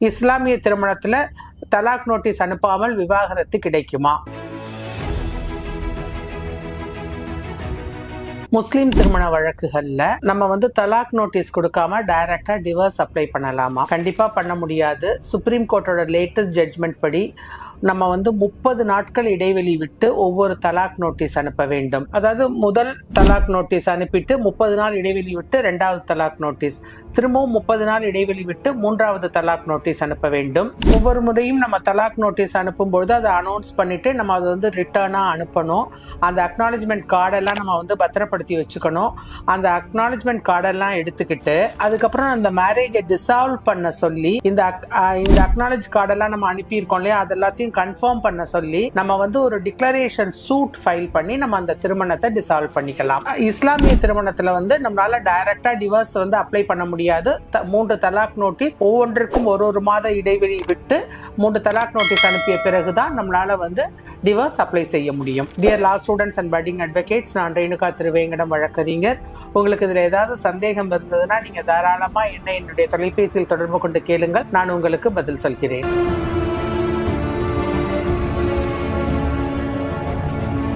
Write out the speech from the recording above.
இஸ்லாமிய திருமணத்துல தலாக் நோட்டீஸ் அனுப்பாமல் விவாகரத்து கிடைக்குமா? முஸ்லிம் திருமண வழக்குகள்ல நம்ம தலாக் நோட்டீஸ் கொடுக்காம டைரக்டா டிவோர்ஸ் அப்ளை பண்ணலாமா? கண்டிப்பா பண்ண முடியாது. சுப்ரீம் கோர்ட்டோட லேட்டஸ்ட் ஜட்மெண்ட் படி நம்ம 30 நாட்கள் இடைவெளி விட்டு ஒவ்வொரு தலாக் நோட்டீஸ் அனுப்ப வேண்டும். அதாவது முதல் தலாக் நோட்டீஸ் அனுப்பிட்டு 30 நாள் இடைவெளி விட்டு 2வது தலாக் நோட்டீஸ், திரும்பவும் 30 நாள் இடைவெளி விட்டு 3வது தலாக் நோட்டீஸ் அனுப்ப வேண்டும். ஒவ்வொரு முறையும் நம்ம தலாக் நோட்டீஸ் அனுப்பும் பொழுது அதை அனௌன்ஸ் பண்ணிட்டு நம்ம அதை ரிட்டர்னா அனுப்பணும். அந்த அக்னாலஜ்மெண்ட் கார்டெல்லாம் நம்ம பத்திரப்படுத்தி வச்சுக்கணும். அந்த அக்னாலஜ்மெண்ட் கார்டெல்லாம் எடுத்துக்கிட்டு அதுக்கப்புறம் அந்த மேரேஜை டிசால்வ் பண்ண சொல்லி இந்த அக்னாலஜ் கார்டெல்லாம் நம்ம அனுப்பியிருக்கோம் இல்லையா, அதெல்லாத்தையும் கன்ஃபார்ம் பண்ண சொல்லி நம்ம ஒரு டிக்ளரேஷன் சூட் ஃபைல் பண்ணி நம்ம அந்த திருமணத்தை டிசால்வ் பண்ணிக்கலாம். இஸ்லாமிய திருமணத்துல நம்மளால டைரக்டா டிவோர்ஸ் அப்ளை பண்ண முடியாது. 3 தலாக் நோட்டீஸ், ஒவ்வொன்றிற்கும் ஒரு மாத இடைவெளி விட்டு 3 தலாக் நோட்டீஸ் அனுப்பிய பிறகுதான் நம்மளால டிவோர்ஸ் அப்ளை செய்ய முடியும். Dear law students and padding advocates, நான் ரேணுகா திருவேங்கடம் வழக்கறிஞர். உங்களுக்கு இதுல ஏதாவது சந்தேகம் இருந்ததுன்னா நீங்க தாராளமா என்னுடைய தொலைபேசியில் தொடர்பு கொண்டு கேளுங்கள். நான் உங்களுக்கு பதில் சொல்கிறேன்.